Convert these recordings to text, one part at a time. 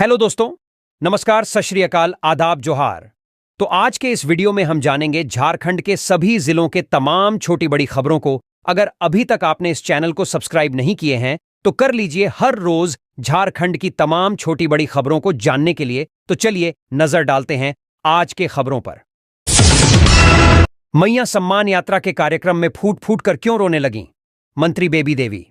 Hello दोस्तों, नमस्कार, सत श्री अकाल, आदाब, जोहार। तो आज के इस वीडियो में हम जानेंगे झारखंड के सभी जिलों के तमाम छोटी बड़ी खबरों को। अगर अभी तक आपने इस चैनल को सब्सक्राइब नहीं किए हैं तो कर लीजिए हर रोज झारखंड की तमाम छोटी बड़ी खबरों को जानने के लिए। तो चलिए नजर डालते हैं आज के खबरों पर। मैया सम्मान यात्रा के कार्यक्रम में फूट फूट कर क्यों रोने लगीं मंत्री बेबी देवी।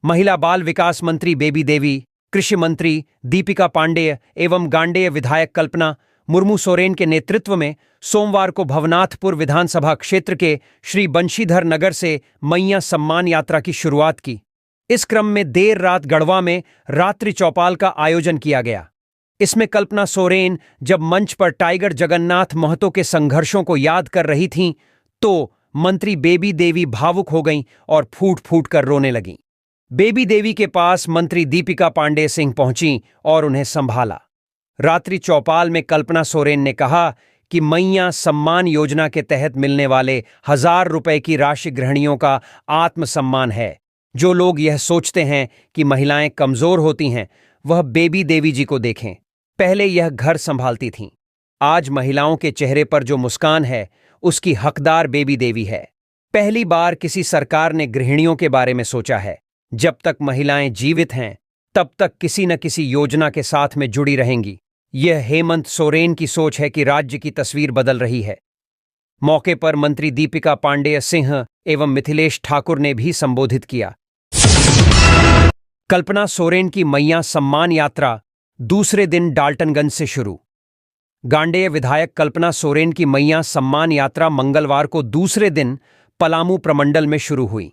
महिला बाल विकास मंत्री बेबी देवी, कृषि मंत्री दीपिका पांडेय एवं गांडेय विधायक कल्पना मुर्मू सोरेन के नेतृत्व में सोमवार को भवनाथपुर विधानसभा क्षेत्र के श्री बंशीधर नगर से मैया सम्मान यात्रा की शुरुआत की। इस क्रम में देर रात गढ़वा में रात्रि चौपाल का आयोजन किया गया। इसमें कल्पना सोरेन जब मंच पर टाइगर जगन्नाथ महतो के संघर्षों को याद कर रही थीं तो मंत्री बेबी देवी भावुक हो गईं और फूट फूट कर रोने लगीं। बेबी देवी के पास मंत्री दीपिका पांडे सिंह पहुंची और उन्हें संभाला। रात्रि चौपाल में कल्पना सोरेन ने कहा कि मैया सम्मान योजना के तहत मिलने वाले 1000 रुपए की राशि गृहिणियों का आत्मसम्मान है। जो लोग यह सोचते हैं कि महिलाएं कमजोर होती हैं, वह बेबी देवी जी को देखें। पहले यह घर संभालती थीं। आज महिलाओं के चेहरे पर जो मुस्कान है, उसकी हकदार बेबी देवी है। पहली बार किसी सरकार ने गृहिणियों के बारे में सोचा है। जब तक महिलाएं जीवित हैं, तब तक किसी न किसी योजना के साथ में जुड़ी रहेंगी। यह हेमंत सोरेन की सोच है कि राज्य की तस्वीर बदल रही है। मौके पर मंत्री दीपिका पांडेय सिंह एवं मिथिलेश ठाकुर ने भी संबोधित किया। कल्पना सोरेन की मैया सम्मान यात्रा दूसरे दिन डाल्टनगंज से शुरू। गांडेय विधायक कल्पना सोरेन की मैया सम्मान यात्रा मंगलवार को दूसरे दिन पलामू प्रमंडल में शुरू हुई।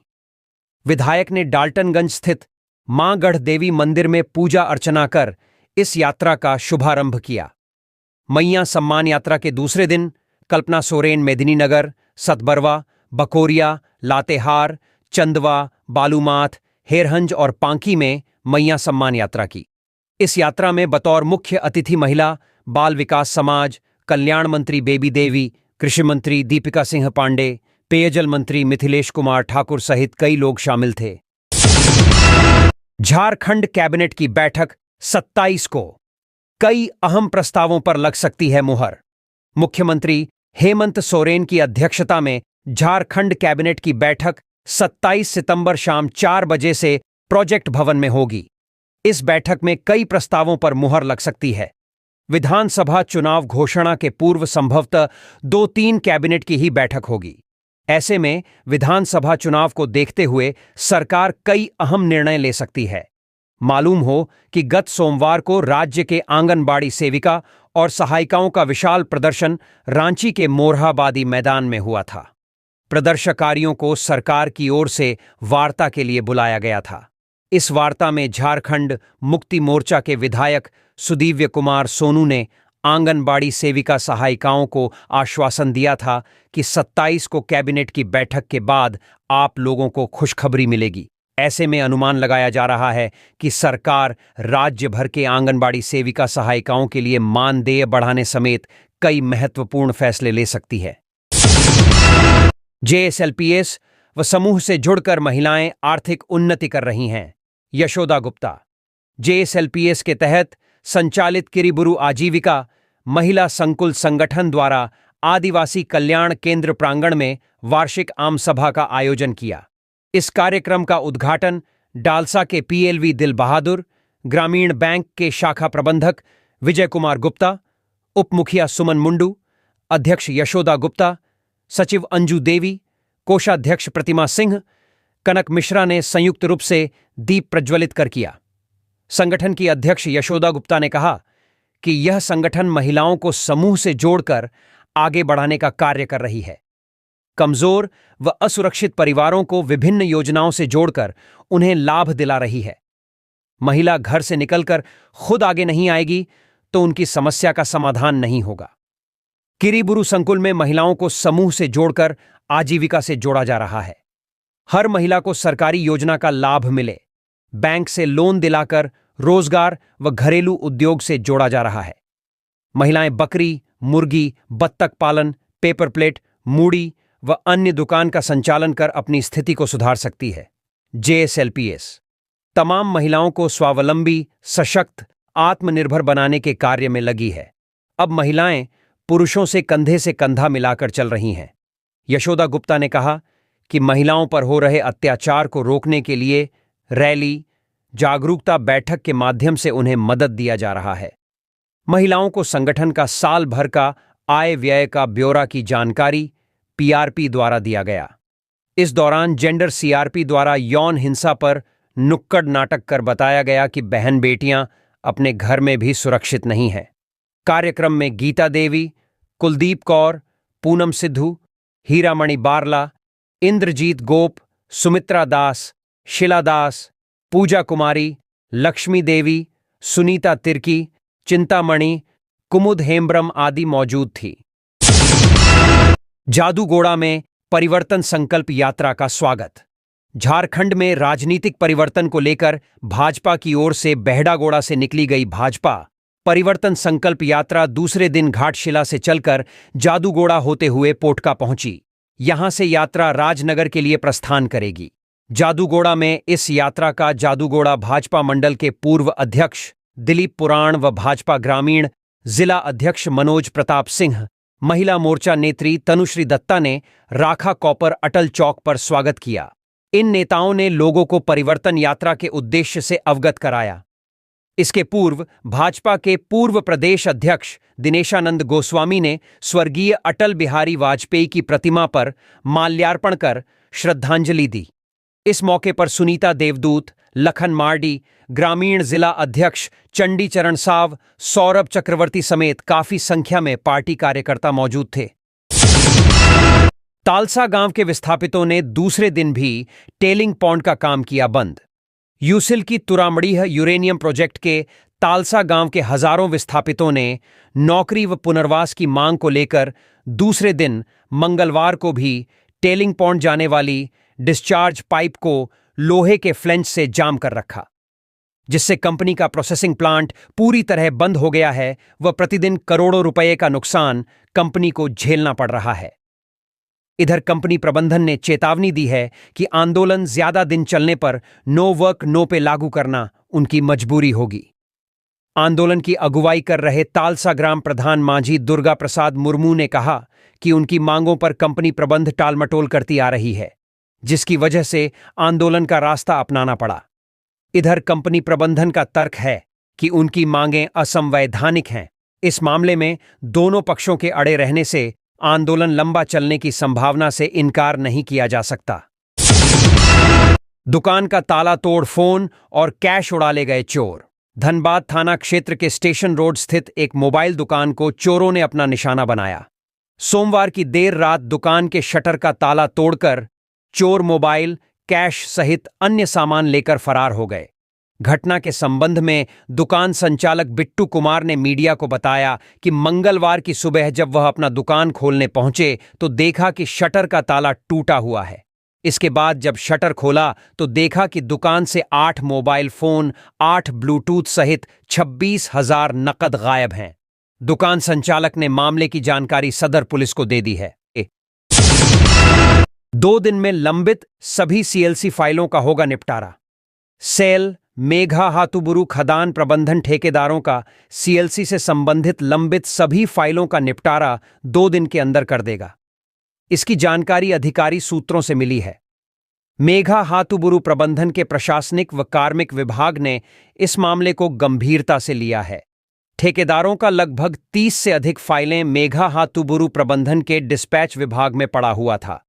विधायक ने डाल्टनगंज स्थित मां गढ़ देवी मंदिर में पूजा अर्चना कर इस यात्रा का शुभारंभ किया। मैया सम्मान यात्रा के दूसरे दिन कल्पना सोरेन मेदिनीनगर, सतबरवा, बकोरिया, लातेहार, चंदवा, बालूमाथ, हेरहंज और पांकी में मैया सम्मान यात्रा की। इस यात्रा में बतौर मुख्य अतिथि महिला बाल विकास समाज, कल्याण मंत्री बेबी देवी, कृषि मंत्री दीपिका सिंह पांडे, पेयजल मंत्री मिथिलेश कुमार ठाकुर सहित कई लोग शामिल थे। झारखंड कैबिनेट की बैठक 27 को। कई अहम प्रस्तावों पर लग सकती है मुहर। मुख्यमंत्री हेमंत सोरेन की अध्यक्षता में झारखंड कैबिनेट की बैठक 27 सितंबर शाम 4 बजे से प्रोजेक्ट भवन में होगी। इस बैठक में कई प्रस्तावों पर मुहर लग सकती है। विधानसभा चुनाव घोषणा के पूर्व संभवतः 2-3 कैबिनेट की ही बैठक होगी। ऐसे में विधानसभा चुनाव को देखते हुए सरकार कई अहम निर्णय ले सकती है। मालूम हो कि गत सोमवार को राज्य के आंगनबाड़ी सेविका और सहायिकाओं का विशाल प्रदर्शन रांची के मोरहाबादी मैदान में हुआ था। प्रदर्शनकारियों को सरकार की ओर से वार्ता के लिए बुलाया गया था। इस वार्ता में झारखंड मुक्ति मोर्चा के विधायक सुदीव्य कुमार सोनू ने आंगनबाड़ी सेविका सहायिकाओं को आश्वासन दिया था कि 27 को कैबिनेट की बैठक के बाद आप लोगों को खुशखबरी मिलेगी। ऐसे में अनुमान लगाया जा रहा है कि सरकार राज्य भर के आंगनबाड़ी सेविका सहायिकाओं के लिए मानदेय बढ़ाने समेत कई महत्वपूर्ण फैसले ले सकती है। जेएसएलपीएस व समूह से जुड़कर महिलाएं आर्थिक उन्नति कर रही हैं। यशोदा गुप्ता। जेएसएलपीएस के तहत संचालित किरीबुरु आजीविका महिला संकुल संगठन द्वारा आदिवासी कल्याण केंद्र प्रांगण में वार्षिक आम सभा का आयोजन किया। इस कार्यक्रम का उद्घाटन डालसा के पीएलवी दिल बहादुर, ग्रामीण बैंक के शाखा प्रबंधक विजय कुमार गुप्ता, उप मुखिया सुमन मुंडू, अध्यक्ष यशोदा गुप्ता, सचिव अंजू देवी, कोषाध्यक्ष प्रतिमा सिंह, कनक मिश्रा ने संयुक्त रूप से दीप प्रज्वलित कर किया। संगठन की अध्यक्ष यशोदा गुप्ता ने कहा कि यह संगठन महिलाओं को समूह से जोड़कर आगे बढ़ाने का कार्य कर रही है। कमजोर व असुरक्षित परिवारों को विभिन्न योजनाओं से जोड़कर उन्हें लाभ दिला रही है। महिला घर से निकलकर खुद आगे नहीं आएगी तो उनकी समस्या का समाधान नहीं होगा। किरीबुरु संकुल में महिलाओं को समूह से जोड़कर आजीविका से जोड़ा जा रहा है। हर महिला को सरकारी योजना का लाभ मिले, बैंक से लोन दिलाकर रोजगार व घरेलू उद्योग से जोड़ा जा रहा है। महिलाएं बकरी, मुर्गी, बत्तख पालन, पेपर प्लेट, मूड़ी व अन्य दुकान का संचालन कर अपनी स्थिति को सुधार सकती है। जेएसएलपीएस तमाम महिलाओं को स्वावलंबी, सशक्त, आत्मनिर्भर बनाने के कार्य में लगी है। अब महिलाएं पुरुषों से कंधा मिलाकर चल रही हैं। यशोदा गुप्ता ने कहा कि महिलाओं पर हो रहे अत्याचार को रोकने के लिए रैली, जागरूकता बैठक के माध्यम से उन्हें मदद दिया जा रहा है। महिलाओं को संगठन का साल भर का आय व्यय का ब्यौरा की जानकारी पीआरपी द्वारा दिया गया। इस दौरान जेंडर सीआरपी द्वारा यौन हिंसा पर नुक्कड़ नाटक कर बताया गया कि बहन बेटियां अपने घर में भी सुरक्षित नहीं हैं। कार्यक्रम में गीता देवी, कुलदीप कौर, पूनम सिद्धू, हीरामणि बारला, इंद्रजीत गोप, सुमित्रा दास, शिला दास, पूजा कुमारी, लक्ष्मी देवी, सुनीता तिर्की, चिंतामणि, कुमुद हेम्ब्रम आदि मौजूद थी। जादूगोड़ा में परिवर्तन संकल्प यात्रा का स्वागत। झारखंड में राजनीतिक परिवर्तन को लेकर भाजपा की ओर से बेहडागोड़ा से निकली गई भाजपा परिवर्तन संकल्प यात्रा दूसरे दिन घाटशिला से चलकर जादूगोड़ा होते हुए पोटका पहुंची। यहां से यात्रा राजनगर के लिए प्रस्थान करेगी। जादूगोड़ा में इस यात्रा का जादूगोड़ा भाजपा मंडल के पूर्व अध्यक्ष दिलीप पुराण व भाजपा ग्रामीण जिला अध्यक्ष मनोज प्रताप सिंह, महिला मोर्चा नेत्री तनुश्री दत्ता ने राखा कॉपर अटल चौक पर स्वागत किया। इन नेताओं ने लोगों को परिवर्तन यात्रा के उद्देश्य से अवगत कराया। इसके पूर्व भाजपा के पूर्व प्रदेश अध्यक्ष दिनेशानंद गोस्वामी ने स्वर्गीय अटल बिहारी वाजपेयी की प्रतिमा पर माल्यार्पण कर श्रद्धांजलि दी। इस मौके पर सुनीता देवदूत, लखन मार्डी, ग्रामीण जिला अध्यक्ष चंडी चरण साव, सौरभ चक्रवर्ती समेत काफी संख्या में पार्टी कार्यकर्ता मौजूद थे। तालसा गांव के विस्थापितों ने दूसरे दिन भी टेलिंग पॉन्ड का काम किया बंद। यूसिल की तुरामड़ीह यूरेनियम प्रोजेक्ट के तालसा गांव के हजारों विस्थापितों ने नौकरी व पुनर्वास की मांग को लेकर दूसरे दिन मंगलवार को भी टेलिंग पॉन्ड जाने वाली डिस्चार्ज पाइप को लोहे के फ्लेंज से जाम कर रखा, जिससे कंपनी का प्रोसेसिंग प्लांट पूरी तरह बंद हो गया है व प्रतिदिन करोड़ों रुपए का नुकसान कंपनी को झेलना पड़ रहा है। इधर कंपनी प्रबंधन ने चेतावनी दी है कि आंदोलन ज्यादा दिन चलने पर नो वर्क नो पे लागू करना उनकी मजबूरी होगी। आंदोलन की अगुवाई कर रहे तालसा ग्राम प्रधान मांझी दुर्गा प्रसाद मुर्मू ने कहा कि उनकी मांगों पर कंपनी प्रबंध टालमटोल करती आ रही है, जिसकी वजह से आंदोलन का रास्ता अपनाना पड़ा। इधर कंपनी प्रबंधन का तर्क है कि उनकी मांगें असंवैधानिक हैं। इस मामले में दोनों पक्षों के अड़े रहने से आंदोलन लंबा चलने की संभावना से इनकार नहीं किया जा सकता। दुकान का ताला तोड़ फोन और कैश उड़ा ले गए चोर। धनबाद थाना क्षेत्र के स्टेशन रोड स्थित एक मोबाइल दुकान को चोरों ने अपना निशाना बनाया। सोमवार की देर रात दुकान के शटर का ताला तोड़कर चोर मोबाइल, कैश सहित अन्य सामान लेकर फरार हो गए। घटना के संबंध में दुकान संचालक बिट्टू कुमार ने मीडिया को बताया कि मंगलवार की सुबह जब वह अपना दुकान खोलने पहुंचे तो देखा कि शटर का ताला टूटा हुआ है। इसके बाद जब शटर खोला तो देखा कि दुकान से 8 मोबाइल फोन, 8 ब्लूटूथ सहित 26,000 नकद गायब हैं। दुकान संचालक ने मामले की जानकारी सदर पुलिस को दे दी है। 2 दिन में लंबित सभी सीएलसी फाइलों का होगा निपटारा। सेल, मेघा हाथुबुरु खदान प्रबंधन ठेकेदारों का सीएलसी से संबंधित लंबित सभी फाइलों का निपटारा 2 दिन के अंदर कर देगा। इसकी जानकारी अधिकारी सूत्रों से मिली है। मेघा हाथुबुरु प्रबंधन के प्रशासनिक व कार्मिक विभाग ने इस मामले को गंभीरता से लिया है। ठेकेदारों का लगभग 30 से अधिक फाइलें मेघा हाथुबुरु प्रबंधन के डिस्पैच विभाग में पड़ा हुआ था।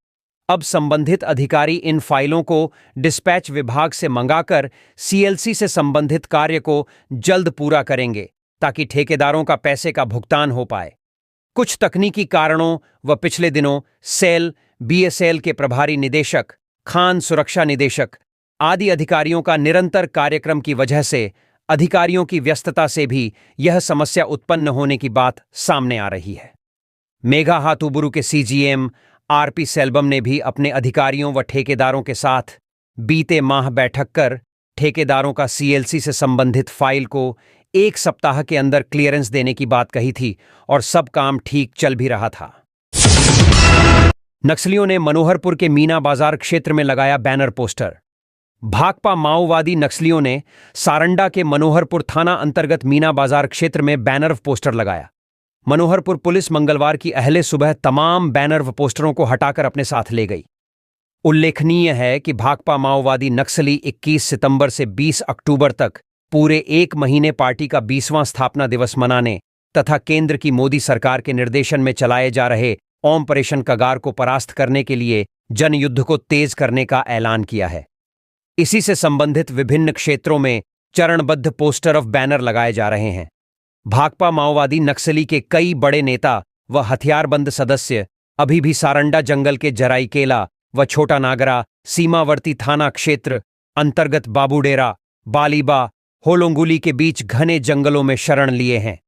अब संबंधित अधिकारी इन फाइलों को डिस्पैच विभाग से मंगाकर सीएलसी से संबंधित कार्य को जल्द पूरा करेंगे ताकि ठेकेदारों का पैसे का भुगतान हो पाए। कुछ तकनीकी कारणों व पिछले दिनों सेल, बीएसएल के प्रभारी निदेशक, खान सुरक्षा निदेशक आदि अधिकारियों का निरंतर कार्यक्रम की वजह से अधिकारियों की व्यस्तता से भी यह समस्या उत्पन्न होने की बात सामने आ रही है। मेघा हाथुबुरु के सीजीएम आरपी सेल्बम ने भी अपने अधिकारियों व ठेकेदारों के साथ बीते माह बैठक कर ठेकेदारों का सीएलसी से संबंधित फाइल को 1 सप्ताह के अंदर क्लियरेंस देने की बात कही थी और सब काम ठीक चल भी रहा था। नक्सलियों ने मनोहरपुर के मीना बाजार क्षेत्र में लगाया बैनर पोस्टर। भाकपा माओवादी नक्सलियों ने सारंडा के मनोहरपुर थाना अंतर्गत मीना बाजार क्षेत्र में बैनर व पोस्टर लगाया। मनोहरपुर पुलिस मंगलवार की अहले सुबह तमाम बैनर व पोस्टरों को हटाकर अपने साथ ले गई। उल्लेखनीय है कि भाकपा माओवादी नक्सली 21 सितंबर से 20 अक्टूबर तक पूरे एक महीने पार्टी का 20वां स्थापना दिवस मनाने तथा केंद्र की मोदी सरकार के निर्देशन में चलाए जा रहे ऑपरेशन कगार को परास्त करने के लिए जनयुद्ध को तेज करने का ऐलान किया है। इसी से संबंधित विभिन्न क्षेत्रों में चरणबद्ध पोस्टर और बैनर लगाए जा रहे हैं। भाकपा माओवादी नक्सली के कई बड़े नेता व हथियारबंद सदस्य अभी भी सारंडा जंगल के जराईकेला व छोटा नागरा सीमावर्ती थाना क्षेत्र अंतर्गत बाबूडेरा, बालीबा, होलोंगुली के बीच घने जंगलों में शरण लिए हैं।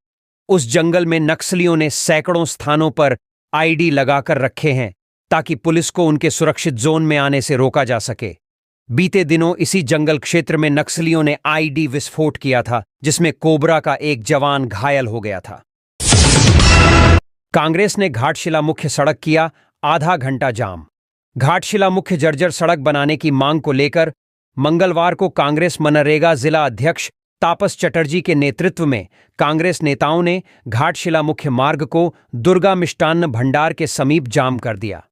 उस जंगल में नक्सलियों ने सैकड़ों स्थानों पर आईडी लगाकर रखे हैं ताकि पुलिस को उनके सुरक्षित जोन में आने से रोका जा सके। बीते दिनों इसी जंगल क्षेत्र में नक्सलियों ने आईडी विस्फोट किया था, जिसमें कोबरा का एक जवान घायल हो गया था। कांग्रेस ने घाटशिला मुख्य सड़क किया आधा घंटा जाम। घाटशिला मुख्य जर्जर सड़क बनाने की मांग को लेकर मंगलवार को कांग्रेस मनरेगा जिला अध्यक्ष तापस चटर्जी के नेतृत्व में कांग्रेस नेताओं ने घाटशिला मुख्य मार्ग को दुर्गा मिष्टान्न भंडार के समीप जाम कर दिया।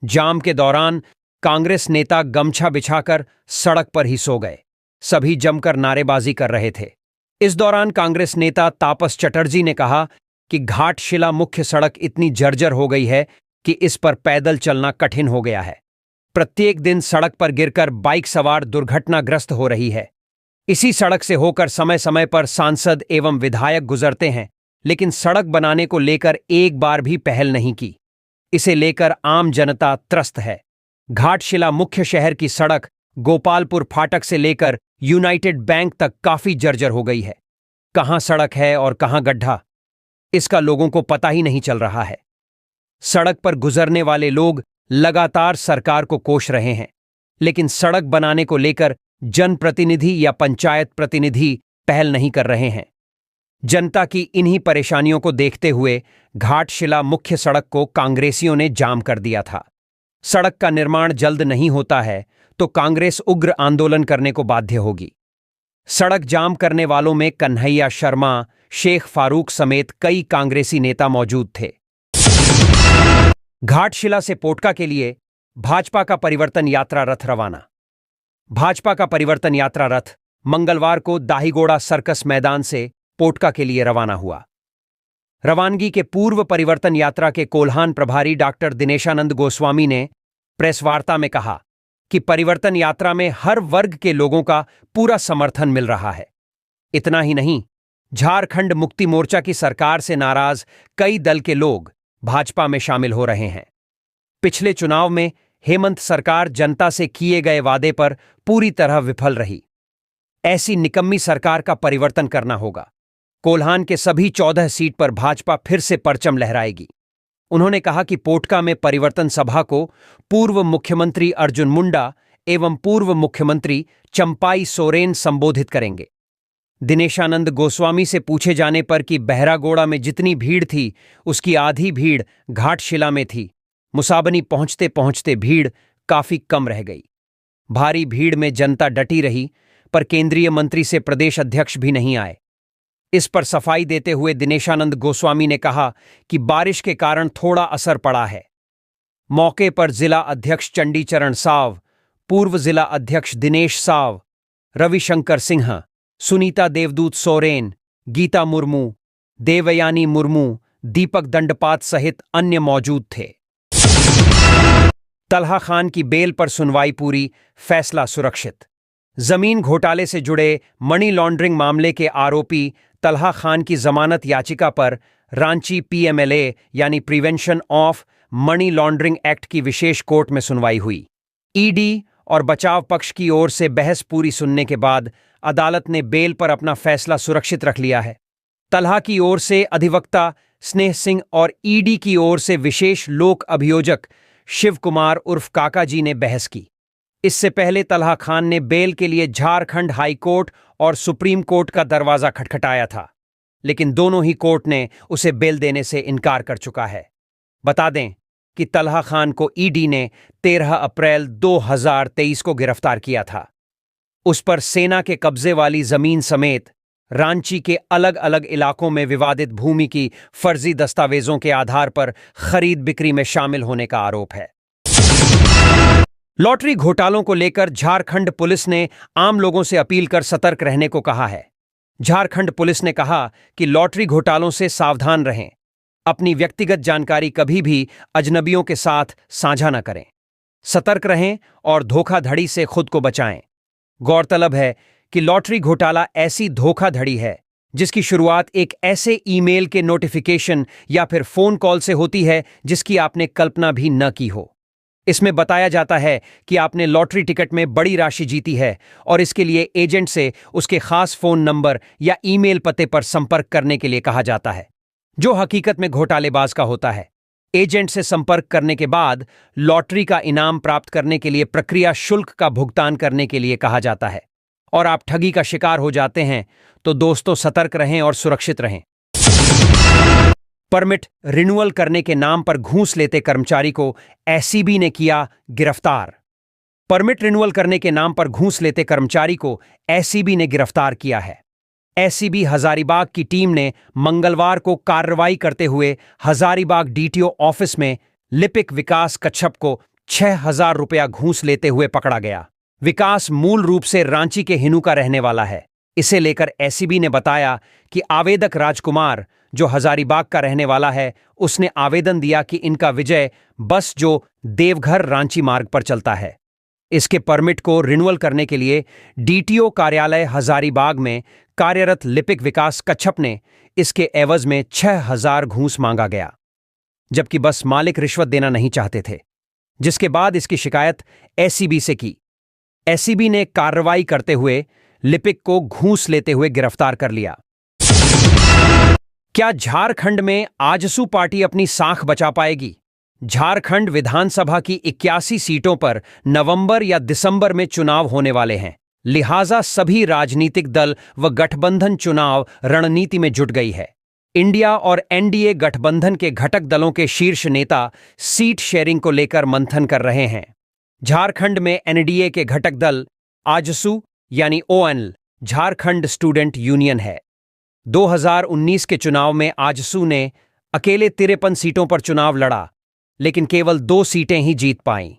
जाम के दौरान कांग्रेस नेता गमछा बिछाकर सड़क पर ही सो गए। सभी जमकर नारेबाजी कर रहे थे। इस दौरान कांग्रेस नेता तापस चटर्जी ने कहा कि घाटशिला मुख्य सड़क इतनी जर्जर हो गई है कि इस पर पैदल चलना कठिन हो गया है। प्रत्येक दिन सड़क पर गिरकर बाइक सवार दुर्घटनाग्रस्त हो रही है। इसी सड़क से होकर समय समय पर सांसद एवं विधायक गुजरते हैं, लेकिन सड़क बनाने को लेकर एक बार भी पहल नहीं की। इसे लेकर आम जनता त्रस्त है। घाटशिला मुख्य शहर की सड़क गोपालपुर फाटक से लेकर यूनाइटेड बैंक तक काफी जर्जर हो गई है। कहां सड़क है और कहां गड्ढा, इसका लोगों को पता ही नहीं चल रहा है। सड़क पर गुजरने वाले लोग लगातार सरकार को कोस रहे हैं, लेकिन सड़क बनाने को लेकर जनप्रतिनिधि या पंचायत प्रतिनिधि पहल नहीं कर रहे हैं। जनता की इन्हीं परेशानियों को देखते हुए घाटशिला मुख्य सड़क को कांग्रेसियों ने जाम कर दिया था। सड़क का निर्माण जल्द नहीं होता है तो कांग्रेस उग्र आंदोलन करने को बाध्य होगी। सड़क जाम करने वालों में कन्हैया शर्मा, शेख फारूक समेत कई कांग्रेसी नेता मौजूद थे। घाटशिला से पोटका के लिए भाजपा का परिवर्तन यात्रा रथ रवाना। भाजपा का परिवर्तन यात्रा रथ मंगलवार को दाहीगोड़ा सर्कस मैदान से पोटका के लिए रवाना हुआ। रवानगी के पूर्व परिवर्तन यात्रा के कोल्हान प्रभारी डॉक्टर दिनेशानंद गोस्वामी ने प्रेस वार्ता में कहा कि परिवर्तन यात्रा में हर वर्ग के लोगों का पूरा समर्थन मिल रहा है। इतना ही नहीं, झारखंड मुक्ति मोर्चा की सरकार से नाराज कई दल के लोग भाजपा में शामिल हो रहे हैं। पिछले चुनाव में हेमंत सरकार जनता से किए गए वादे पर पूरी तरह विफल रही। ऐसी निकम्मी सरकार का परिवर्तन करना होगा। कोल्हान के सभी 14 सीट पर भाजपा फिर से परचम लहराएगी। उन्होंने कहा कि पोटका में परिवर्तन सभा को पूर्व मुख्यमंत्री अर्जुन मुंडा एवं पूर्व मुख्यमंत्री चंपाई सोरेन संबोधित करेंगे। दिनेशानंद गोस्वामी से पूछे जाने पर कि बहरागोड़ा में जितनी भीड़ थी उसकी आधी भीड़ घाटशिला में थी। मुसाबनी पहुंचते पहुंचते भीड़ काफी कम रह गई। भारी भीड़ में जनता डटी रही, पर केंद्रीय मंत्री से प्रदेश अध्यक्ष भी नहीं आए। इस पर सफाई देते हुए दिनेशानंद गोस्वामी ने कहा कि बारिश के कारण थोड़ा असर पड़ा है। मौके पर जिला अध्यक्ष चंडीचरण साव, पूर्व जिला अध्यक्ष दिनेश साव, रविशंकर सिन्हा, सुनीता देवदूत सोरेन, गीता मुर्मू, देवयानी मुर्मू, दीपक दंडपात सहित अन्य मौजूद थे। तलहा खान की बेल पर सुनवाई पूरी, फैसला सुरक्षित। जमीन घोटाले से जुड़े मनी लॉन्ड्रिंग मामले के आरोपी तलहा खान की जमानत याचिका पर रांची पीएमएलए यानी prevention of money laundering act की विशेष कोर्ट में सुनवाई हुई। ईडी और बचाव पक्ष की ओर से बहस पूरी सुनने के बाद अदालत ने बेल पर अपना फैसला सुरक्षित रख लिया है। तलहा की ओर से अधिवक्ता स्नेह सिंह और ईडी की ओर से विशेष लोक अभियोजक शिव कुमार उर्फ काका जी ने बहस की। इससे पहले तलहा खान ने बेल के लिए झारखंड हाई कोर्ट और सुप्रीम कोर्ट का दरवाजा खटखटाया था, लेकिन दोनों ही कोर्ट ने उसे बेल देने से इनकार कर चुका है। बता दें कि तलहा खान को ईडी ने 13 अप्रैल 2023 को गिरफ्तार किया था। उस पर सेना के कब्जे वाली जमीन समेत रांची के अलग अलग इलाकों में विवादित भूमि की फर्जी दस्तावेजों के आधार पर खरीद बिक्री में शामिल होने का आरोप है। लॉटरी घोटालों को लेकर झारखंड पुलिस ने आम लोगों से अपील कर सतर्क रहने को कहा है। झारखंड पुलिस ने कहा कि लॉटरी घोटालों से सावधान रहें, अपनी व्यक्तिगत जानकारी कभी भी अजनबियों के साथ साझा न करें, सतर्क रहें और धोखाधड़ी से खुद को बचाएं। गौरतलब है कि लॉटरी घोटाला ऐसी धोखाधड़ी है जिसकी शुरुआत एक ऐसे ईमेल के नोटिफिकेशन या फिर फोन कॉल से होती है जिसकी आपने कल्पना भी न की हो। इसमें बताया जाता है कि आपने लॉटरी टिकट में बड़ी राशि जीती है और इसके लिए एजेंट से उसके खास फोन नंबर या ईमेल पते पर संपर्क करने के लिए कहा जाता है, जो हकीकत में घोटालेबाज का होता है। एजेंट से संपर्क करने के बाद लॉटरी का इनाम प्राप्त करने के लिए प्रक्रिया शुल्क का भुगतान करने के लिए कहा जाता है और आप ठगी का शिकार हो जाते हैं तो दोस्तों सतर्क रहें और सुरक्षित रहें। परमिट रिन्यूअल करने के नाम पर घूस लेते कर्मचारी को एसीबी ने किया गिरफ्तार। परमिट रिन्यूअल करने के नाम पर घूस लेते कर्मचारी को एसीबी ने गिरफ्तार किया है। एसीबी हजारीबाग की टीम ने मंगलवार को कार्रवाई करते हुए हजारीबाग डीटीओ ऑफिस में लिपिक विकास कच्छप को 6,000 रुपया घूस लेते हुए पकड़ा गया। विकास मूल रूप से रांची के हिनू का रहने वाला है। इसे लेकर एसीबी ने बताया कि आवेदक राजकुमार, जो हजारीबाग का रहने वाला है, उसने आवेदन दिया कि इनका विजय बस जो देवघर रांची मार्ग पर चलता है, इसके परमिट को रिन्यूअल करने के लिए डीटीओ कार्यालय हजारीबाग में कार्यरत लिपिक विकास कच्छप ने इसके एवज में 6,000 घूस मांगा गया, जबकि बस मालिक रिश्वत देना नहीं चाहते थे, जिसके बाद इसकी शिकायत एसीबी से की। एसीबी ने कार्रवाई करते हुए लिपिक को घूस लेते हुए गिरफ्तार कर लिया। क्या झारखंड में आजसू पार्टी अपनी साख बचा पाएगी? झारखंड विधानसभा की 81 सीटों पर नवंबर या दिसंबर में चुनाव होने वाले हैं, लिहाजा सभी राजनीतिक दल व गठबंधन चुनाव रणनीति में जुट गई है। इंडिया और एनडीए गठबंधन के घटक दलों के शीर्ष नेता सीट शेयरिंग को लेकर मंथन कर रहे हैं। झारखंड में एनडीए के घटक दल आजसू यानी ओएनएल झारखंड स्टूडेंट यूनियन है। 2019 के चुनाव में आजसू ने अकेले 53 सीटों पर चुनाव लड़ा, लेकिन केवल 2 सीटें ही जीत पाईं।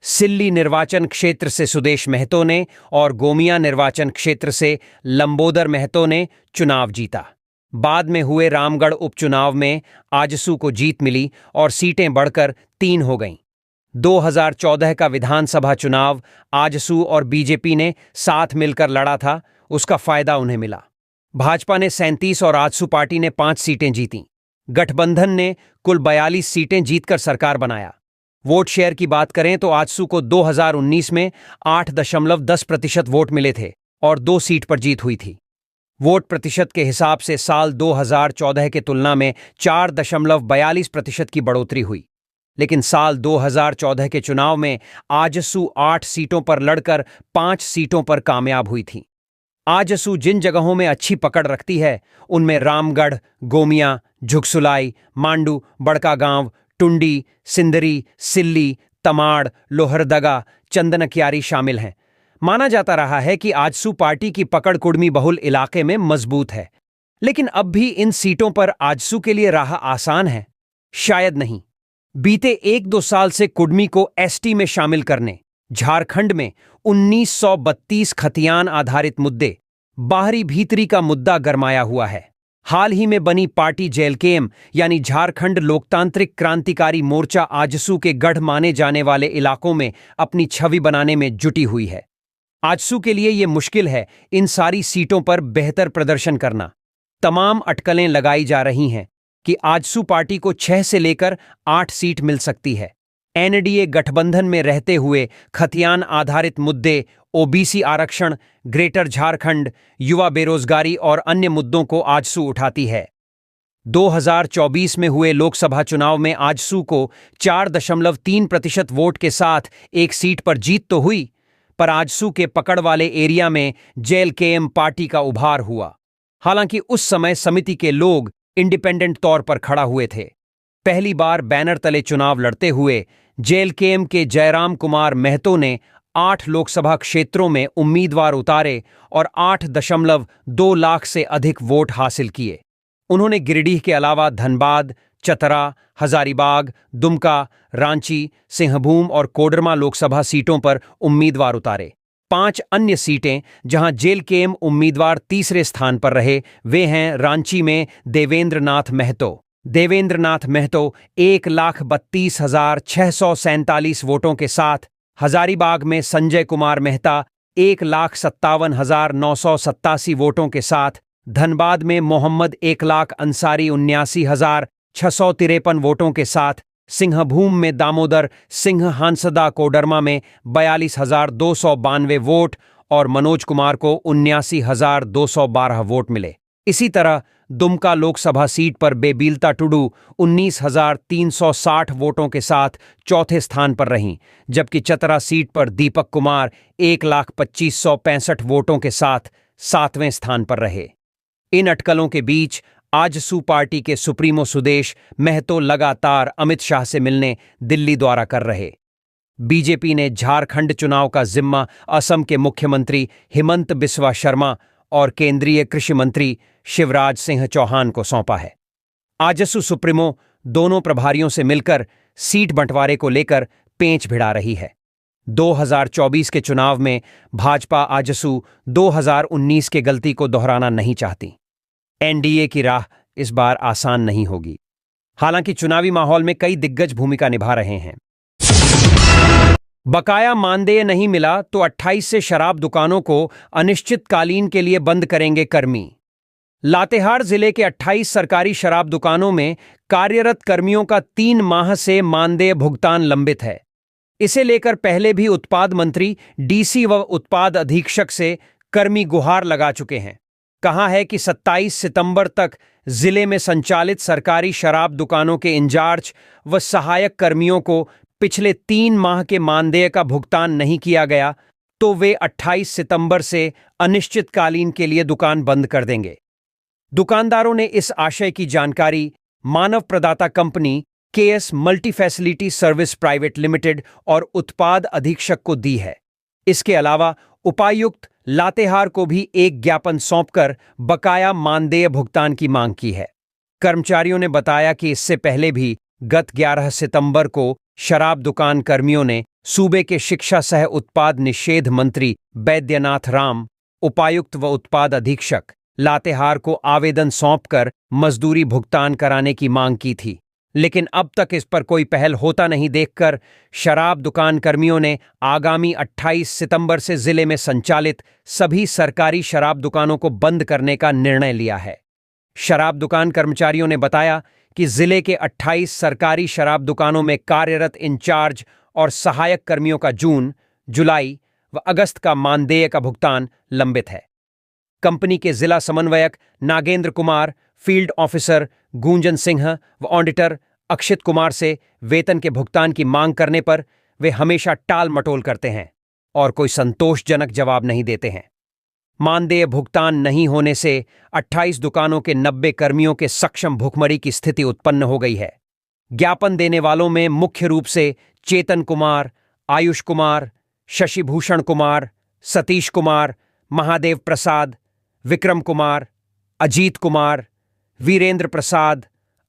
सिल्ली निर्वाचन क्षेत्र से सुदेश महतो ने और गोमिया निर्वाचन क्षेत्र से लंबोदर महतो ने चुनाव जीता। बाद में हुए रामगढ़ उपचुनाव में आजसू को जीत मिली और सीटें बढ़कर 3 हो गईं। 2014 का विधानसभा चुनाव आजसू और बीजेपी ने साथ मिलकर लड़ा था, उसका फायदा उन्हें मिला। भाजपा ने 37 और आजसू पार्टी ने 5 सीटें जीतीं। गठबंधन ने कुल 42 सीटें जीतकर सरकार बनाया। वोट शेयर की बात करें तो आजसू को 2019 में 8.10% वोट मिले थे और 2 सीट पर जीत हुई थी। वोट प्रतिशत के हिसाब से साल 2014 के तुलना में 4.42% की बढ़ोतरी हुई, लेकिन साल 2014 के चुनाव में आजसू 8 सीटों पर लड़कर 5 सीटों पर कामयाब हुई थी। आजसू जिन जगहों में अच्छी पकड़ रखती है उनमें रामगढ़, गोमिया, झुगसुलाई, मांडू, बड़कागांव, टुंडी, सिंदरी, सिल्ली, तमाड़, लोहरदगा, चंदनकियारी शामिल हैं। माना जाता रहा है कि आजसू पार्टी की पकड़ कुड़मी बहुल इलाके में मजबूत है, लेकिन अब भी इन सीटों पर आजसू के लिए राह आसान है? शायद नहीं। बीते 1-2 साल से कुड़मी को एसटी में शामिल करने, झारखंड में 1932 खतियान आधारित मुद्दे, बाहरी भीतरी का मुद्दा गरमाया हुआ है। हाल ही में बनी पार्टी जेएलकेएम यानी झारखंड लोकतांत्रिक क्रांतिकारी मोर्चा आजसू के गढ़ माने जाने वाले इलाकों में अपनी छवि बनाने में जुटी हुई है। आजसू के लिए यह मुश्किल है इन सारी सीटों पर बेहतर प्रदर्शन करना। तमाम अटकलें लगाई जा रही हैं कि आजसू पार्टी को 6 से लेकर 8 सीट मिल सकती है। एनडीए गठबंधन में रहते हुए खतियान आधारित मुद्दे, ओबीसी आरक्षण, ग्रेटर झारखंड, युवा बेरोजगारी और अन्य मुद्दों को आजसू उठाती है। 2024 में हुए लोकसभा चुनाव में आजसू को 4.3% वोट के साथ एक सीट पर जीत तो हुई, पर आजसू के पकड़ वाले एरिया में जेएलकेएम पार्टी का उभार हुआ। हालांकि उस समय समिति के लोग इंडिपेंडेंट तौर पर खड़ा हुए थे। पहली बार बैनर तले चुनाव लड़ते हुए जेएलकेएम के जयराम कुमार महतो ने 8 लोकसभा क्षेत्रों में उम्मीदवार उतारे और 8.2 लाख से अधिक वोट हासिल किए। उन्होंने गिरिडीह के अलावा धनबाद, चतरा, हजारीबाग, दुमका, रांची, सिंहभूम और कोडरमा लोकसभा सीटों पर उम्मीदवार उतारे। 5 अन्य सीटें जहां जेल केम उम्मीदवार तीसरे स्थान पर रहे, वे हैं रांची में देवेंद्रनाथ महतो 1,32,647 वोटों के साथ, हजारीबाग में संजय कुमार मेहता 1,57,987 वोटों के साथ, धनबाद में मोहम्मद 1,00,000 अंसारी 79,653 वोटों के साथ, सिंहभूम में दामोदर सिंह हांसदा कोडरमा में 42,292 वोट और मनोज कुमार को 79,212 वोट मिले। इसी तरह दुमका लोकसभा सीट पर बेबीलता टुडू 19,360 वोटों के साथ चौथे स्थान पर रहीं, जबकि चतरा सीट पर दीपक कुमार 1,25,65 वोटों के साथ 7वें स्थान पर रहे। इन अटकलों के बीच आजसू पार्टी के सुप्रीमो सुदेश महतो लगातार अमित शाह से मिलने दिल्ली दौरा कर रहे। बीजेपी ने झारखंड चुनाव का जिम्मा असम के मुख्यमंत्री हिमंत बिस्वा शर्मा और केंद्रीय कृषि मंत्री शिवराज सिंह चौहान को सौंपा है। आजसू सुप्रीमो दोनों प्रभारियों से मिलकर सीट बंटवारे को लेकर पेंच भिड़ा रही है। 2024 के चुनाव में भाजपा आजसू 2019 के गलती को दोहराना नहीं चाहती। एनडीए की राह इस बार आसान नहीं होगी। हालांकि चुनावी माहौल में कई दिग्गज भूमिका निभा रहे हैं। बकाया मानदेय नहीं मिला तो 28 से शराब दुकानों को अनिश्चितकालीन के लिए बंद करेंगे कर्मी। लातेहार जिले के 28 सरकारी शराब दुकानों में कार्यरत कर्मियों का 3 माह से मानदेय भुगतान लंबित है। इसे लेकर पहले भी उत्पाद मंत्री डीसी व उत्पाद अधीक्षक से कर्मी गुहार लगा चुके हैं। कहा है कि 27 सितंबर तक जिले में संचालित सरकारी शराब दुकानों के इंचार्ज व सहायक कर्मियों को पिछले 3 माह के मानदेय का भुगतान नहीं किया गया तो वे 28 सितंबर से अनिश्चितकालीन के लिए दुकान बंद कर देंगे। दुकानदारों ने इस आशय की जानकारी मानव प्रदाता company KS multi facility service private limited और उत्पाद अधीक्षक को दी है। इसके अलावा उपायुक्त लातेहार को भी एक ज्ञापन सौंपकर बकाया मानदेय भुगतान की मांग की है। कर्मचारियों ने बताया कि इससे पहले भी गत 11 सितंबर को शराब दुकान कर्मियों ने सूबे के शिक्षा सह उत्पाद निषेध मंत्री बैद्यनाथ राम, उपायुक्त व उत्पाद अधीक्षक लातेहार को आवेदन सौंपकर मजदूरी भुगतान कराने की मांग की थी, लेकिन अब तक इस पर कोई पहल होता नहीं देखकर शराब दुकान कर्मियों ने आगामी 28 सितंबर से जिले में संचालित सभी सरकारी शराब दुकानों को बंद करने का निर्णय लिया है। शराब दुकान कर्मचारियों ने बताया कि जिले के 28 सरकारी शराब दुकानों में कार्यरत इंचार्ज और सहायक कर्मियों का जून, जुलाई व अगस्त का मानदेय का भुगतान लंबित है। कंपनी के जिला समन्वयक नागेंद्र कुमार, फील्ड ऑफिसर गूंजन सिंह व ऑडिटर अक्षित कुमार से वेतन के भुगतान की मांग करने पर वे हमेशा टाल मटोल करते हैं और कोई संतोषजनक जवाब नहीं देते हैं। मानदेय भुगतान नहीं होने से 28 दुकानों के 90 कर्मियों के सक्षम भुखमरी की स्थिति उत्पन्न हो गई है। ज्ञापन देने वालों में मुख्य रूप से चेतन कुमार, आयुष कुमार, शशिभूषण कुमार, सतीश कुमार, महादेव प्रसाद, विक्रम कुमार, अजीत कुमार, वीरेंद्र प्रसाद,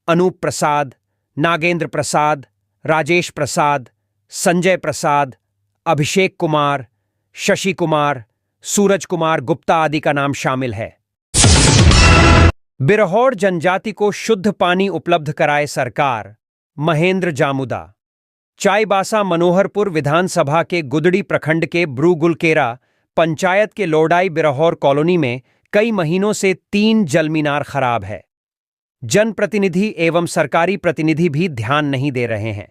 अनूप प्रसाद, नागेंद्र प्रसाद, राजेश प्रसाद, संजय प्रसाद, अभिषेक कुमार, शशि कुमार, सूरज कुमार गुप्ता आदि का नाम शामिल है। बिरहौर जनजाति को शुद्ध पानी उपलब्ध कराए सरकार, महेंद्र जामुदा। चाईबासा मनोहरपुर विधानसभा के गुदड़ी प्रखंड के ब्रूगुलकेरा पंचायत के लोडाई बिरहौर कॉलोनी में कई महीनों से 3 जलमीनार खराब है। जनप्रतिनिधि एवं सरकारी प्रतिनिधि भी ध्यान नहीं दे रहे हैं।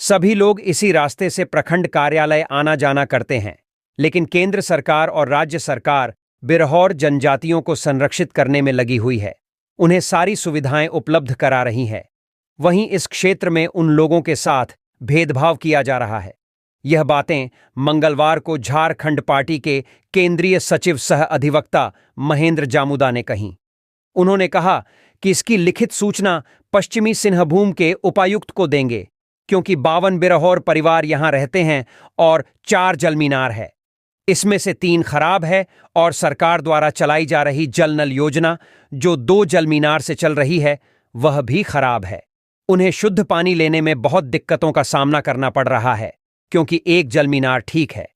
सभी लोग इसी रास्ते से प्रखंड कार्यालय आना जाना करते हैं, लेकिन केंद्र सरकार और राज्य सरकार बिरहौर जनजातियों को संरक्षित करने में लगी हुई है, उन्हें सारी सुविधाएं उपलब्ध करा रही है। वहीं इस क्षेत्र में उन लोगों के साथ भेदभाव किया जा रहा है। यह बातें मंगलवार को झारखंड पार्टी के केंद्रीय सचिव सह अधिवक्ता महेंद्र जामुदा ने कहीं। उन्होंने कहा कि इसकी लिखित सूचना पश्चिमी सिंहभूम के उपायुक्त को देंगे क्योंकि 52 बिरहौर परिवार यहां रहते हैं और 4 जलमीनार है। इसमें से 3 खराब है और सरकार द्वारा चलाई जा रही जल नल योजना जो 2 जलमीनार से चल रही है वह भी खराब है। उन्हें शुद्ध पानी लेने में बहुत दिक्कतों का सामना करना पड़ रहा है क्योंकि एक जलमीनार ठीक है।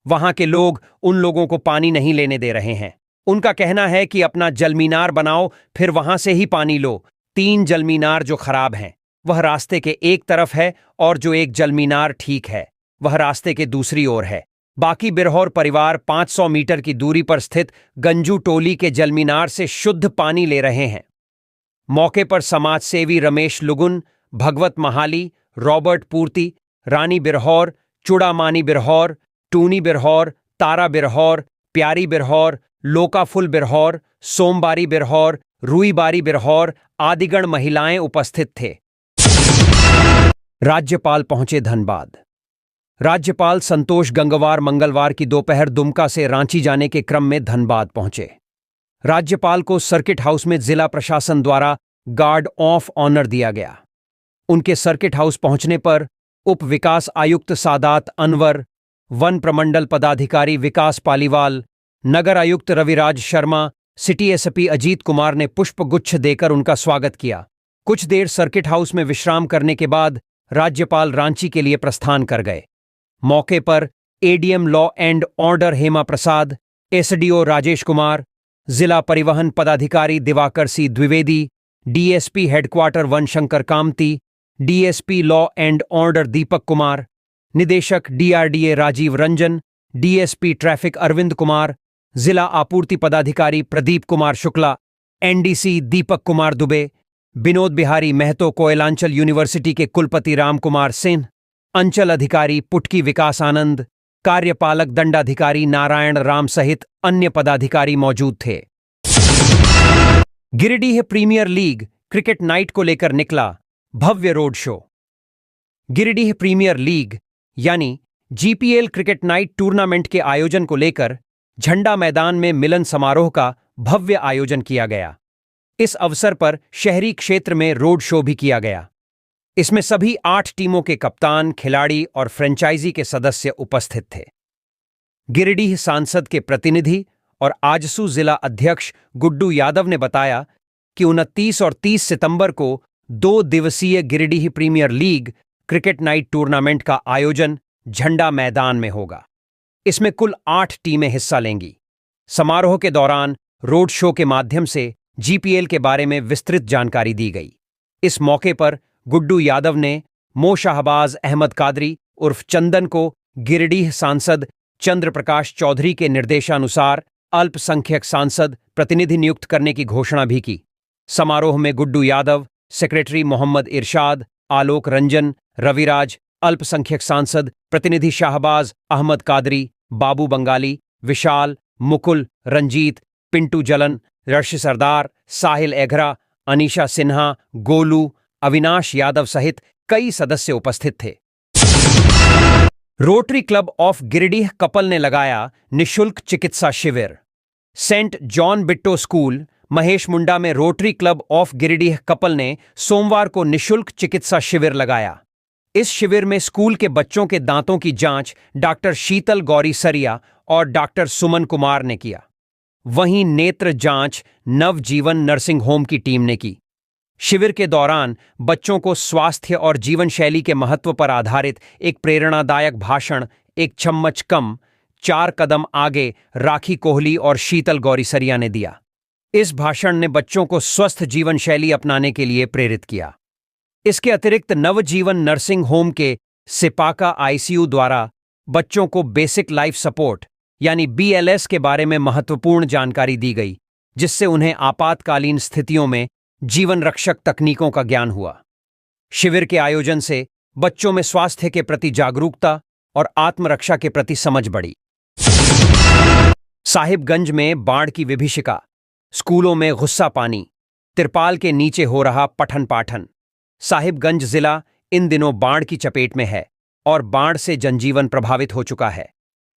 वहां के लोग उन लोगों को पानी नहीं लेने दे रहे हैं। उनका कहना है कि अपना जलमीनार बनाओ फिर वहां से ही पानी लो। 3 जलमीनार जो खराब हैं वह रास्ते के एक तरफ है और जो एक जलमीनार ठीक है वह रास्ते के दूसरी ओर है। बाकी बिरहौर परिवार 500 मीटर की दूरी पर स्थित गंजू टोली के जलमीनार से शुद्ध पानी ले रहे हैं। मौके पर समाज सेवी रमेश लुगुन, भगवत महाली, रॉबर्ट पूर्ति, रानी बिरहौर, चुड़ामानी बिरहौर, टूनी बिरहौर, तारा बिरहौर, प्यारी बिरहौर, लोकाफुल बिरहौर, सोमबारी बिरहौर, रुईबारी बिरहौर आदिगण महिलाएं उपस्थित थे। राज्यपाल पहुंचे धनबाद। राज्यपाल संतोष गंगवार मंगलवार की दोपहर दुमका से रांची जाने के क्रम में धनबाद पहुंचे। राज्यपाल को सर्किट हाउस में जिला प्रशासन द्वारा गार्ड ऑफ ऑनर दिया गया। उनके सर्किट हाउस पहुंचने पर उप विकास आयुक्त सादात अनवर, वन प्रमंडल पदाधिकारी विकास पालीवाल, नगर आयुक्त रविराज शर्मा, सिटी एसपी अजीत कुमार ने पुष्पगुच्छ देकर उनका स्वागत किया। कुछ देर सर्किट हाउस में विश्राम करने के बाद राज्यपाल रांची के लिए प्रस्थान कर गए। मौके पर ADM law and order Hema Prasad, SDO Rajesh Kumar, जिला परिवहन पदाधिकारी Diwakar C Dwivedi, DSP headquarter Vanshankar Kamti, DSP law and order Deepak Kumar, निदेशक DRDA Rajeev Ranjan, DSP traffic Arvind Kumar, जिला आपूर्ति पदाधिकारी प्रदीप कुमार शुक्ला, एनडीसी दीपक कुमार दुबे, विनोद बिहारी महतो कोयलांचल यूनिवर्सिटी के कुलपति राम कुमार सिंह, अंचल अधिकारी पुटकी विकास आनंद, कार्यपालक दंडाधिकारी नारायण राम सहित अन्य पदाधिकारी मौजूद थे। Giridih premier league cricket night को लेकर निकला भव्य road show. Giridih premier league यानी जीपीएल क्रिकेट नाइट टूर्नामेंट के आयोजन को लेकर झंडा मैदान में मिलन समारोह का भव्य आयोजन किया गया। इस अवसर पर शहरी क्षेत्र में रोड शो भी किया गया। इसमें सभी 8 टीमों के कप्तान, खिलाड़ी और फ्रेंचाइजी के सदस्य उपस्थित थे। गिरिडीह सांसद के प्रतिनिधि और आजसू जिला अध्यक्ष गुड्डू यादव ने बताया कि 29 और 30 सितंबर को 2 दिवसीय Giridih premier league cricket night tournament का आयोजन झंडा मैदान में होगा। इसमें कुल 8 टीमें हिस्सा लेंगी। समारोह के दौरान रोड शो के माध्यम से जीपीएल के बारे में विस्तृत जानकारी दी गई। इस मौके पर गुड्डू यादव ने मोशाहबाज अहमद कादरी उर्फ चंदन को गिरिडीह सांसद चंद्र प्रकाश चौधरी के निर्देशानुसार अल्पसंख्यक सांसद प्रतिनिधि नियुक्त करने की घोषणा भी की। समारोह में गुड्डू यादव, सेक्रेटरी मोहम्मद इरशाद, आलोक रंजन, रविराज, अल्पसंख्यक सांसद प्रतिनिधि शाहबाज अहमद कादरी, बाबू बंगाली, विशाल, मुकुल, रंजीत, पिंटू जलन, रश सरदार, साहिल एघरा, अनीशा सिन्हा, गोलू, अविनाश यादव सहित कई सदस्य उपस्थित थे। Rotary Club of Giridih couple ने लगाया निशुल्क चिकित्सा शिविर। Saint John Bitto school Mahesh Munda में Rotary Club of Giridih couple ने सोमवार को निशुल्क चिकित्सा शिविर लगाया। इस शिविर में स्कूल के बच्चों के दांतों की जांच डॉक्टर शीतल गौरी सरिया और डॉक्टर सुमन कुमार ने किया। वहीं नेत्र जांच नवजीवन नर्सिंग होम की टीम ने की। शिविर के दौरान बच्चों को स्वास्थ्य और जीवन शैली के महत्व पर आधारित एक प्रेरणादायक भाषण एक चम्मच कम 4 कदम आगे राखी कोहली और शीतल गौरी सरिया ने दिया। इस भाषण ने बच्चों को स्वस्थ जीवन शैली अपनाने के लिए प्रेरित किया। इसके अतिरिक्त नवजीवन नर्सिंग होम के सिपाका आईसीयू द्वारा बच्चों को बेसिक लाइफ सपोर्ट यानी बीएलएस के बारे में महत्वपूर्ण जानकारी दी गई, जिससे उन्हें आपातकालीन स्थितियों में जीवन रक्षक तकनीकों का ज्ञान हुआ। शिविर के आयोजन से बच्चों में स्वास्थ्य के प्रति जागरूकता और आत्मरक्षा के प्रति समझ बढ़ी। साहिबगंज में बाढ़ की विभीषिका, स्कूलों में गुस्सा पानी, तिरपाल के नीचे हो रहा पठन पाठन। साहिबगंज जिला इन दिनों बाढ़ की चपेट में है और बाढ़ से जनजीवन प्रभावित हो चुका है।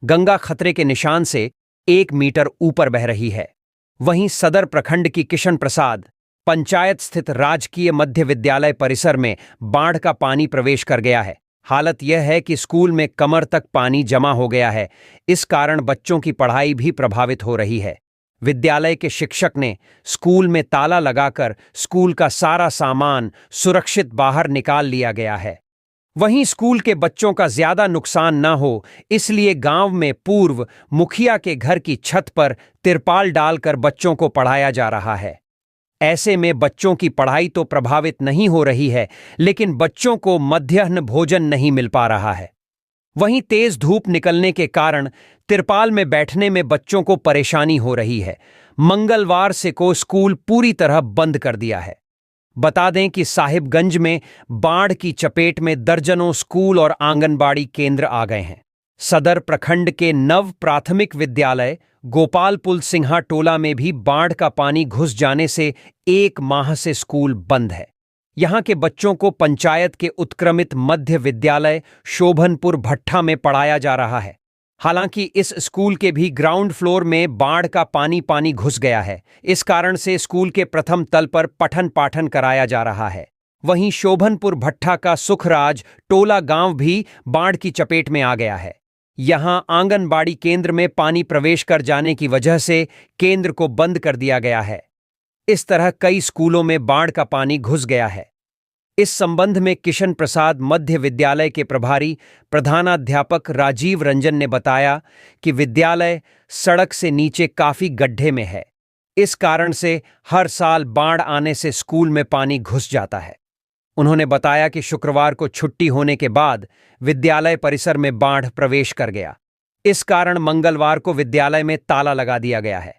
गंगा खतरे के निशान से 1 मीटर ऊपर बह रही है। वहीं सदर प्रखंड की किशन प्रसाद, पंचायत स्थित राजकीय मध्य विद्यालय परिसर में बाढ़ का पानी प्रवेश कर गया है। हालत यह है कि स्कूल में कमर तक पानी जमा हो गया है। इस कारण बच्चों की पढ़ाई भी प्रभावित हो रही है। विद्यालय के शिक्षक ने स्कूल में ताला लगाकर स्कूल का सारा सामान सुरक्षित बाहर निकाल लिया गया है। वहीं स्कूल के बच्चों का ज्यादा नुकसान न हो, इसलिए गांव में पूर्व मुखिया के घर की छत पर तिरपाल डालकर बच्चों को पढ़ाया जा रहा है। ऐसे में बच्चों की पढ़ाई तो प्रभावित नहीं हो रही है, लेकिन बच्चों को मध्याह्न भोजन नहीं मिल पा रहा है। वहीं तेज धूप निकलने के कारण तिरपाल में बैठने में बच्चों को परेशानी हो रही है। मंगलवार से को स्कूल पूरी तरह बंद कर दिया है। बता दें कि साहिबगंज में बाढ़ की चपेट में दर्जनों स्कूल और आंगनबाड़ी केंद्र आ गए हैं। सदर प्रखंड के नव प्राथमिक विद्यालय गोपालपुल सिंहा टोला में भी बाढ़ का पानी घुस जाने से 1 माह से स्कूल बंद है। यहां के बच्चों को पंचायत के उत्क्रमित मध्य विद्यालय शोभनपुर भट्ठा में पढ़ाया जा रहा है। हालांकि इस स्कूल के भी ग्राउंड फ्लोर में बाढ़ का पानी घुस गया है। इस कारण से स्कूल के प्रथम तल पर पठन पाठन कराया जा रहा है। वहीं शोभनपुर भट्ठा का सुखराज टोला गांव भी बाढ़ की चपेट में आ गया है। यहां आंगनबाड़ी केंद्र में पानी प्रवेश कर जाने की वजह से केंद्र को बंद कर दिया गया है। इस तरह कई स्कूलों में बाढ़ का पानी घुस गया है। इस संबंध में किशन प्रसाद मध्य विद्यालय के प्रभारी प्रधानाध्यापक राजीव रंजन ने बताया कि विद्यालय सड़क से नीचे काफी गड्ढे में है। इस कारण से हर साल बाढ़ आने से स्कूल में पानी घुस जाता है। उन्होंने बताया कि शुक्रवार को छुट्टी होने के बाद विद्यालय परिसर में बाढ़ प्रवेश कर गया। इस कारण मंगलवार को विद्यालय में ताला लगा दिया गया है।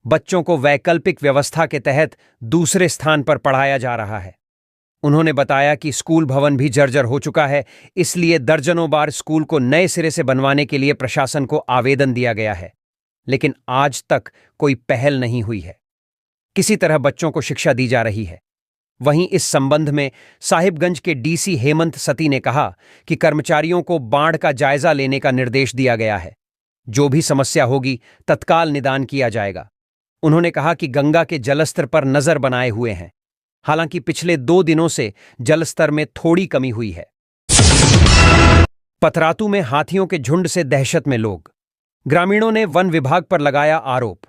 बच्चों को वैकल्पिक व्यवस्था के तहत दूसरे स्थान पर पढ़ाया जा रहा है। उन्होंने बताया कि स्कूल भवन भी जर्जर हो चुका है, इसलिए दर्जनों बार स्कूल को नए सिरे से बनवाने के लिए प्रशासन को आवेदन दिया गया है, लेकिन आज तक कोई पहल नहीं हुई है। किसी तरह बच्चों को शिक्षा दी जा रही है। वहीं इस संबंध में साहिबगंज के डीसी हेमंत सती ने कहा कि कर्मचारियों को बाढ़ का जायजा लेने का निर्देश दिया गया है। जो भी समस्या होगी तत्काल निदान किया जाएगा। उन्होंने कहा कि गंगा के जलस्तर पर नजर बनाए हुए हैं। हालांकि पिछले 2 दिनों से जलस्तर में थोड़ी कमी हुई है। पतरातू में हाथियों के झुंड से दहशत में लोग, ग्रामीणों ने वन विभाग पर लगाया आरोप।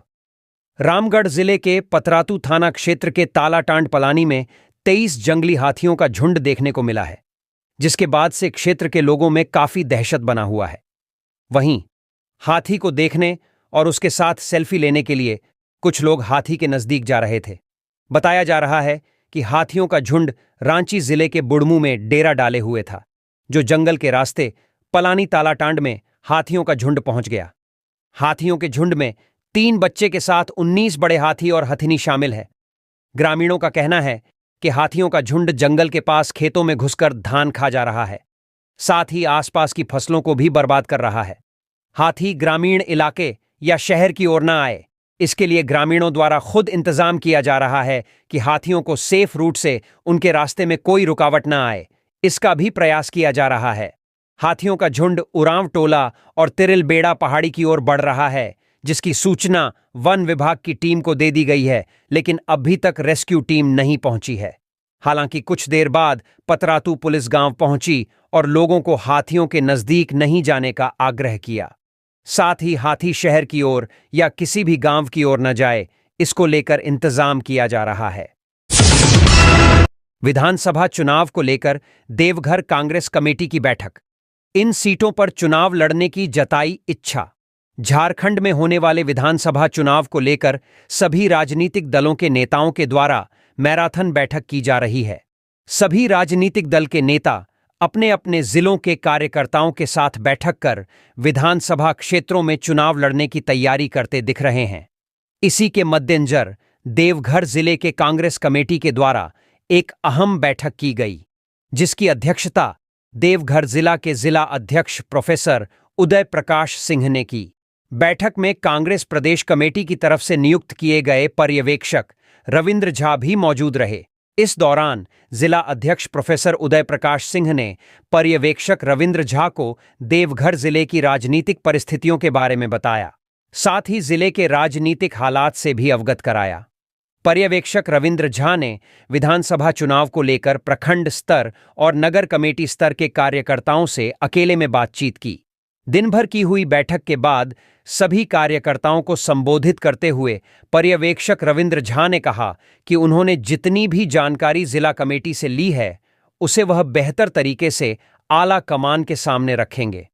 रामगढ़ जिले के पतरातू थाना क्षेत्र के तालाटांड पलानी में 23 जंगली हाथियों का झुंड देखने को मिला है, जिसके बाद से क्षेत्र के लोगों में काफी दहशत बना हुआ है। वहीं हाथी को देखने और उसके साथ सेल्फी लेने के लिए कुछ लोग हाथी के नजदीक जा रहे थे। बताया जा रहा है कि हाथियों का झुंड रांची जिले के बुढ़मू में डेरा डाले हुए था, जो जंगल के रास्ते पलानी तालाटांड में हाथियों का झुंड पहुंच गया। हाथियों के झुंड में 3 बच्चे के साथ 19 बड़े हाथी और हथिनी शामिल है। ग्रामीणों का कहना है कि हाथियों का झुंड जंगल के पास खेतों में घुसकर धान खा जा रहा है, साथ ही आसपास की फसलों को भी बर्बाद कर रहा है। हाथी ग्रामीण इलाके या शहर की ओर न आए, इसके लिए ग्रामीणों द्वारा खुद इंतजाम किया जा रहा है कि हाथियों को सेफ रूट से उनके रास्ते में कोई रुकावट न आए, इसका भी प्रयास किया जा रहा है। हाथियों का झुंड उरांव टोला और तिरिलबेड़ा पहाड़ी की ओर बढ़ रहा है, जिसकी सूचना वन विभाग की टीम को दे दी गई है, लेकिन अभी तक रेस्क्यू टीम नहीं पहुंची है। हालांकि कुछ देर बाद पतरातू पुलिस गांव पहुंची और लोगों को हाथियों के नजदीक नहीं जाने का आग्रह किया। साथ ही हाथी शहर की ओर या किसी भी गांव की ओर न जाए, इसको लेकर इंतजाम किया जा रहा है। विधानसभा चुनाव को लेकर देवघर कांग्रेस कमेटी की बैठक। इन सीटों पर चुनाव लड़ने की जताई इच्छा। झारखंड में होने वाले विधानसभा चुनाव को लेकर सभी राजनीतिक दलों के नेताओं के द्वारा मैराथन बैठक की जा रही है। सभी राजनीतिक दल के नेता अपने अपने जिलों के कार्यकर्ताओं के साथ बैठक कर विधानसभा क्षेत्रों में चुनाव लड़ने की तैयारी करते दिख रहे हैं। इसी के मद्देनजर देवघर जिले के कांग्रेस कमेटी के द्वारा एक अहम बैठक की गई, जिसकी अध्यक्षता देवघर जिला के जिला अध्यक्ष प्रोफेसर उदय प्रकाश सिंह ने की। बैठक में कांग्रेस प्रदेश कमेटी की तरफ से नियुक्त किए गए पर्यवेक्षक रविंद्र झा भी मौजूद रहे। इस दौरान जिला अध्यक्ष प्रोफेसर उदय प्रकाश सिंह ने पर्यवेक्षक रविंद्र झा को देवघर जिले की राजनीतिक परिस्थितियों के बारे में बताया, साथ ही जिले के राजनीतिक हालात से भी अवगत कराया। पर्यवेक्षक रविंद्र झा ने विधानसभा चुनाव को लेकर प्रखंड स्तर और नगर कमेटी स्तर के कार्यकर्ताओं से अकेले में बातचीत की। दिन भर की हुई बैठक के बाद सभी कार्यकर्ताओं को संबोधित करते हुए पर्यवेक्षक रविंद्र झा ने कहा कि उन्होंने जितनी भी जानकारी जिला कमेटी से ली है उसे वह बेहतर तरीके से आला कमान के सामने रखेंगे।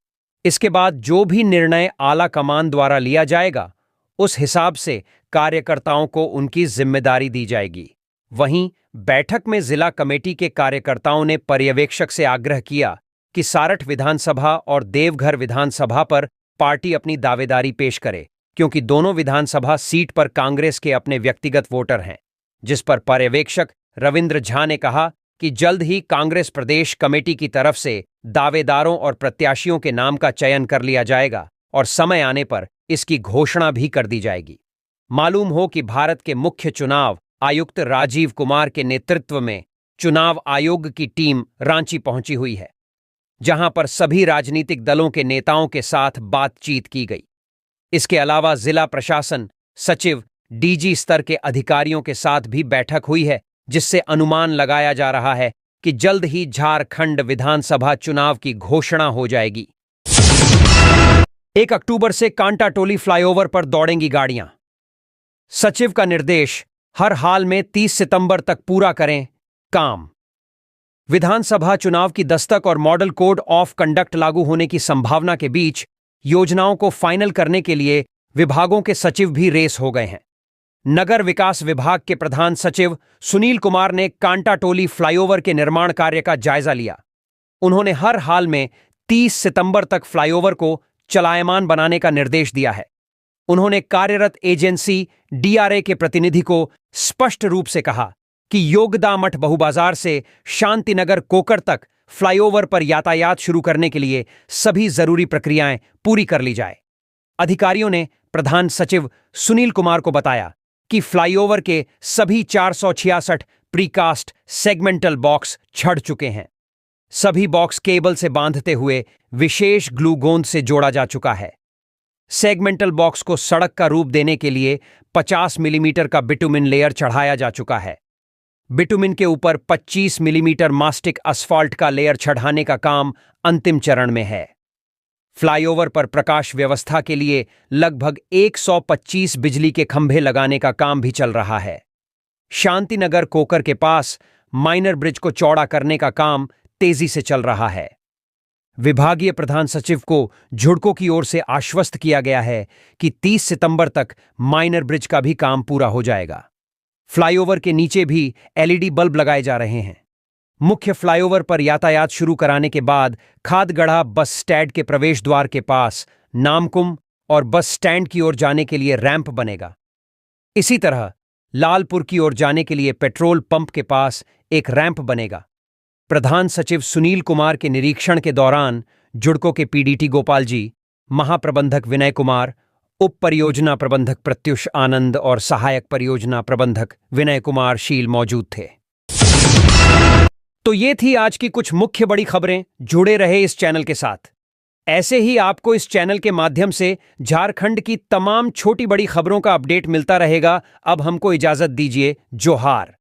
इसके बाद जो भी निर्णय आला कमान द्वारा लिया जाएगा उस हिसाब से कार्यकर्ताओं को उनकी जिम्मेदारी दी जाएगी। वहीं बैठक में जिला कमेटी के कार्यकर्ताओं ने पर्यवेक्षक से आग्रह किया कि सारठ विधानसभा और देवघर विधानसभा पर पार्टी अपनी दावेदारी पेश करे, क्योंकि दोनों विधानसभा सीट पर कांग्रेस के अपने व्यक्तिगत वोटर हैं। जिस पर पर्यवेक्षक रविंद्र झा ने कहा कि जल्द ही कांग्रेस प्रदेश कमेटी की तरफ से दावेदारों और प्रत्याशियों के नाम का चयन कर लिया जाएगा और समय आने पर इसकी घोषणा भी कर दी जाएगी। मालूम हो कि भारत के मुख्य चुनाव आयुक्त राजीव कुमार के नेतृत्व में चुनाव आयोग की टीम रांची पहुंची हुई है, जहां पर सभी राजनीतिक दलों के नेताओं के साथ बातचीत की गई। इसके अलावा जिला प्रशासन सचिव डीजी स्तर के अधिकारियों के साथ भी बैठक हुई है, जिससे अनुमान लगाया जा रहा है कि जल्द ही झारखंड विधानसभा चुनाव की घोषणा हो जाएगी। 1 अक्टूबर से कांटाटोली फ्लाईओवर पर दौड़ेंगी गाड़ियां। सचिव का निर्देश, हर हाल में 30 सितंबर तक पूरा करें काम। विधानसभा चुनाव की दस्तक और मॉडल कोड ऑफ कंडक्ट लागू होने की संभावना के बीच योजनाओं को फाइनल करने के लिए विभागों के सचिव भी रेस हो गए हैं। नगर विकास विभाग के प्रधान सचिव सुनील कुमार ने कांटाटोली फ्लाईओवर के निर्माण कार्य का जायजा लिया। उन्होंने हर हाल में 30 सितंबर तक फ्लाईओवर को चलायमान बनाने का निर्देश दिया है। उन्होंने कार्यरत एजेंसी डीआरए के प्रतिनिधि को स्पष्ट रूप से कहा कि योगदा मठ बहुबाजार से शांतिनगर कोकर तक फ्लाईओवर पर यातायात शुरू करने के लिए सभी जरूरी प्रक्रियाएं पूरी कर ली जाए। अधिकारियों ने प्रधान सचिव सुनील कुमार को बताया कि फ्लाईओवर के सभी 466 प्रीकास्ट सेगमेंटल बॉक्स छड़ चुके हैं। सभी बॉक्स केबल से बांधते हुए विशेष ग्लू गोंद से जोड़ा जा चुका है। सेगमेंटल बॉक्स को सड़क का रूप देने के लिए 50 मिलीमीटर का बिटुमिन लेयर चढ़ाया जा चुका है। बिटुमिन के ऊपर 25 मिलीमीटर मास्टिक असफाल्ट का लेयर चढ़ाने का काम अंतिम चरण में है। फ्लाईओवर पर प्रकाश व्यवस्था के लिए लगभग 125 बिजली के खंभे लगाने का काम भी चल रहा है। शांतिनगर कोकर के पास माइनर ब्रिज को चौड़ा करने का काम तेजी से चल रहा है। विभागीय प्रधान सचिव को झुड़को की ओर से आश्वस्त किया गया है कि 30 सितंबर तक माइनर ब्रिज का भी काम पूरा हो जाएगा। फ्लाईओवर के नीचे भी एलईडी बल्ब लगाए जा रहे हैं। मुख्य फ्लाईओवर पर यातायात शुरू कराने के बाद खादगढ़ा बस स्टैंड के प्रवेश द्वार के पास नामकुम और बस स्टैंड की ओर जाने के लिए रैंप बनेगा। इसी तरह लालपुर की ओर जाने के लिए पेट्रोल पंप के पास एक रैंप बनेगा। प्रधान सचिव सुनील कुमार के निरीक्षण के दौरान जुड़को के पीडीटी गोपाल जी, महाप्रबंधक विनय कुमार, उप परियोजना प्रबंधक प्रत्युष आनंद और सहायक परियोजना प्रबंधक विनय कुमार शील मौजूद थे। तो ये थी आज की कुछ मुख्य बड़ी खबरें। जुड़े रहे इस चैनल के साथ। ऐसे ही आपको इस चैनल के माध्यम से झारखंड की तमाम छोटी बड़ी खबरों का अपडेट मिलता रहेगा। अब हमको इजाजत दीजिए। जोहार।